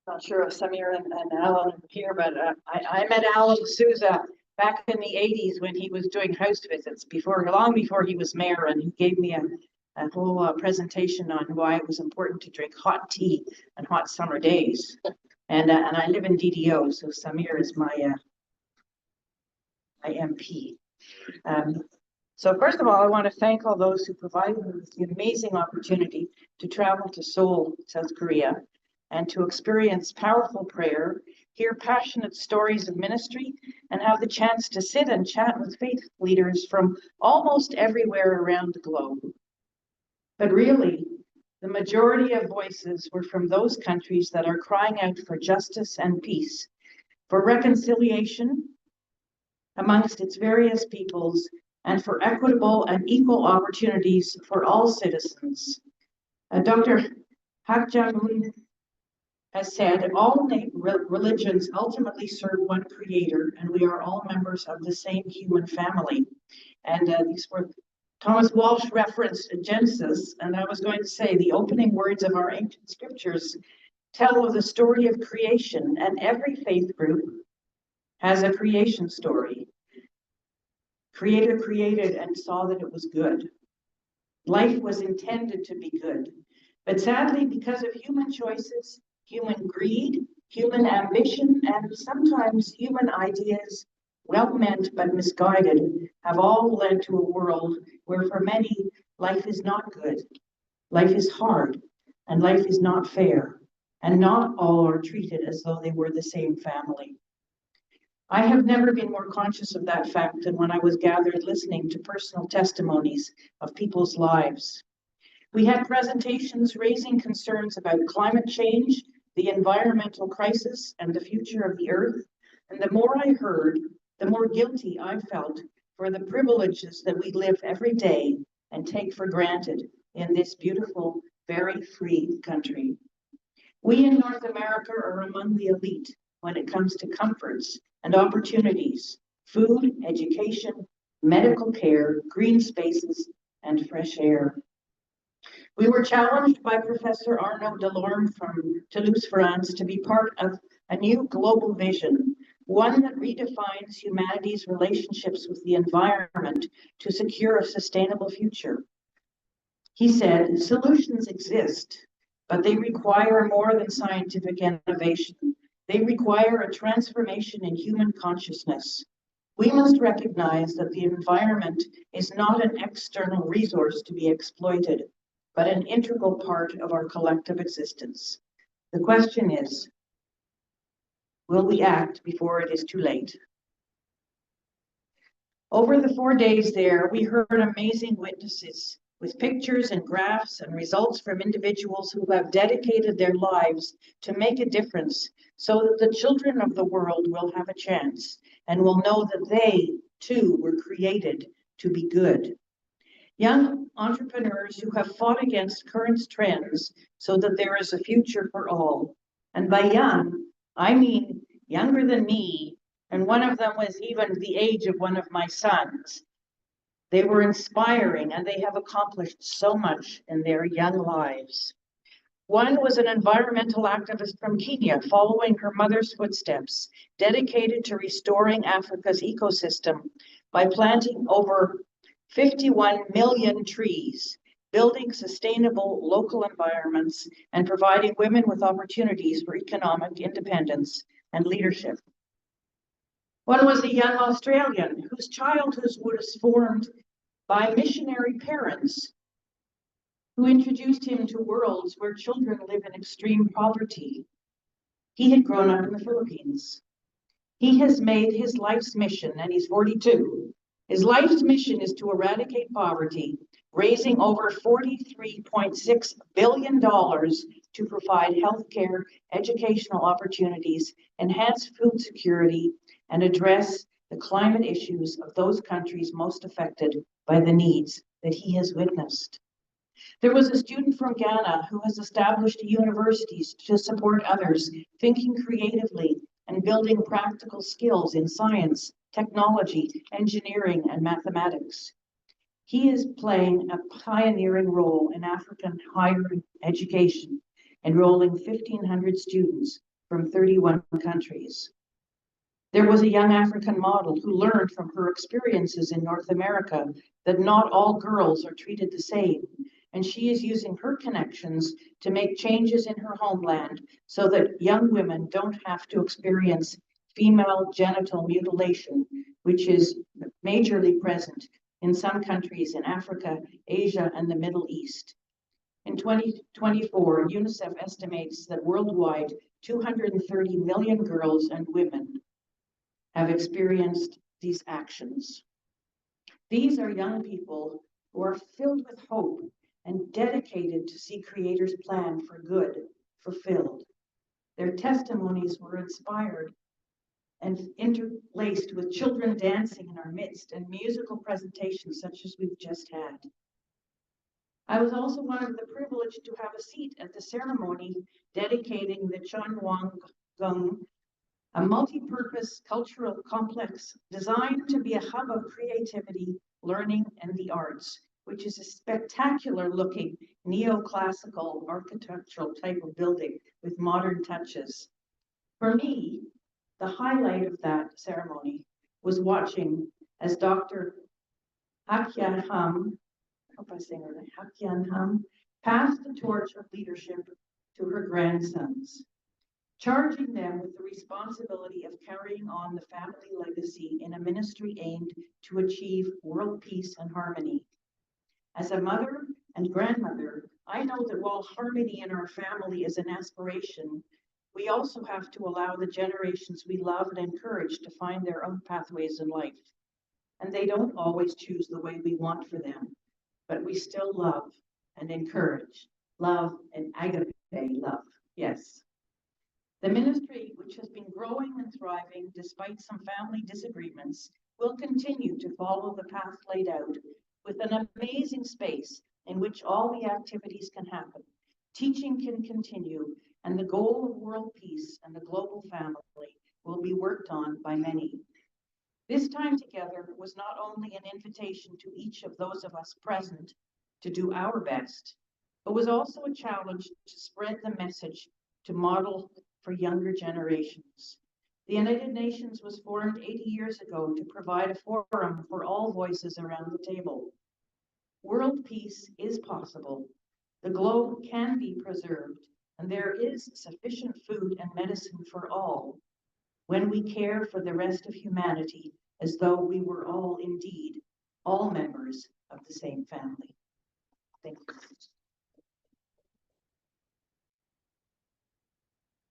Not sure if Samir and Alan are here, but I met Alan Souza back in the 80s when he was doing house visits, long before he was mayor, and he gave me a whole presentation on why it was important to drink hot tea on hot summer days. And I live in DDO, so Samir is my MP. So first of all, I want to thank all those who provided me with the amazing opportunity to travel to Seoul, South Korea, and to experience powerful prayer, hear passionate stories of ministry, and have the chance to sit and chat with faith leaders from almost everywhere around the globe. But really, the majority of voices were from those countries that are crying out for justice and peace, for reconciliation amongst its various peoples, and for equitable and equal opportunities for all citizens. Dr. Hak Jang-hoon has said, all religions ultimately serve one creator, and we are all members of the same human family. And these were Thomas Walsh referenced Genesis, and I was going to say the opening words of our ancient scriptures tell of the story of creation, and every faith group has a creation story. Creator created and saw that it was good. Life was intended to be good, but sadly, because of human choices, human greed, human ambition, and sometimes human ideas, well-meant but misguided, have all led to a world where for many, life is not good, life is hard, and life is not fair, and not all are treated as though they were the same family. I have never been more conscious of that fact than when I was gathered listening to personal testimonies of people's lives. We had presentations raising concerns about climate change, the environmental crisis, and the future of the earth. And the more I heard, the more guilty I felt for the privileges that we live every day and take for granted in this beautiful, very free country. We in North America are among the elite when it comes to comforts and opportunities, food, education, medical care, green spaces, and fresh air. We were challenged by Professor Arnaud Delorme from Toulouse, France, to be part of a new global vision, one that redefines humanity's relationships with the environment to secure a sustainable future. He said, solutions exist, but they require more than scientific innovation. They require a transformation in human consciousness. We must recognize that the environment is not an external resource to be exploited, but an integral part of our collective existence. The question is, will we act before it is too late? Over the 4 days there, we heard amazing witnesses with pictures and graphs and results from individuals who have dedicated their lives to make a difference so that the children of the world will have a chance and will know that they, too, were created to be good. Young entrepreneurs who have fought against current trends so that there is a future for all. And by young, I mean younger than me, and one of them was even the age of one of my sons. They were inspiring, and they have accomplished so much in their young lives. One was an environmental activist from Kenya, following her mother's footsteps, dedicated to restoring Africa's ecosystem by planting over 51 million trees, building sustainable local environments, and providing women with opportunities for economic independence and leadership. One was a young Australian whose childhood was formed by missionary parents who introduced him to worlds where children live in extreme poverty. He had grown up in the Philippines. He has made his life's mission, and he's 42. His life's mission is to eradicate poverty, raising over $43.6 billion to provide healthcare, educational opportunities, enhance food security, and address the climate issues of those countries most affected by the needs that he has witnessed. There was a student from Ghana who has established universities to support others, thinking creatively and building practical skills in science, technology, engineering, and mathematics. He is playing a pioneering role in African higher education, enrolling 1,500 students from 31 countries. There was a young African model who learned from her experiences in North America that not all girls are treated the same, and she is using her connections to make changes in her homeland so that young women don't have to experience female genital mutilation, which is majorly present in some countries in Africa, Asia, and the Middle East. In 2024, UNICEF estimates that worldwide 230 million girls and women have experienced these actions. These are young people who are filled with hope and dedicated to see Creator's plan for good fulfilled. Their testimonies were inspired and interlaced with children dancing in our midst and musical presentations such as we've just had. I was also one of the privileged to have a seat at the ceremony dedicating the Chunwang, a multi-purpose cultural complex designed to be a hub of creativity, learning, and the arts, which is a spectacular looking neoclassical architectural type of building with modern touches. For me, the highlight of that ceremony was watching as Dr. Hakyanham, I hope I say her name, Hakyanham, passed the torch of leadership to her grandsons, charging them with the responsibility of carrying on the family legacy in a ministry aimed to achieve world peace and harmony. As a mother and grandmother, I know that while harmony in our family is an aspiration, we also have to allow the generations we love and encourage to find their own pathways in life. And they don't always choose the way we want for them, but we still love and encourage, love and agape love, yes. The ministry, which has been growing and thriving despite some family disagreements, will continue to follow the path laid out with an amazing space in which all the activities can happen. Teaching can continue, and the goal of world peace and the global family will be worked on by many. This time together was not only an invitation to each of those of us present to do our best, but was also a challenge to spread the message to model for younger generations. The United Nations was formed 80 years ago to provide a forum for all voices around the table. World peace is possible. The globe can be preserved, and there is sufficient food and medicine for all when we care for the rest of humanity as though we were all indeed all members of the same family. Thank you.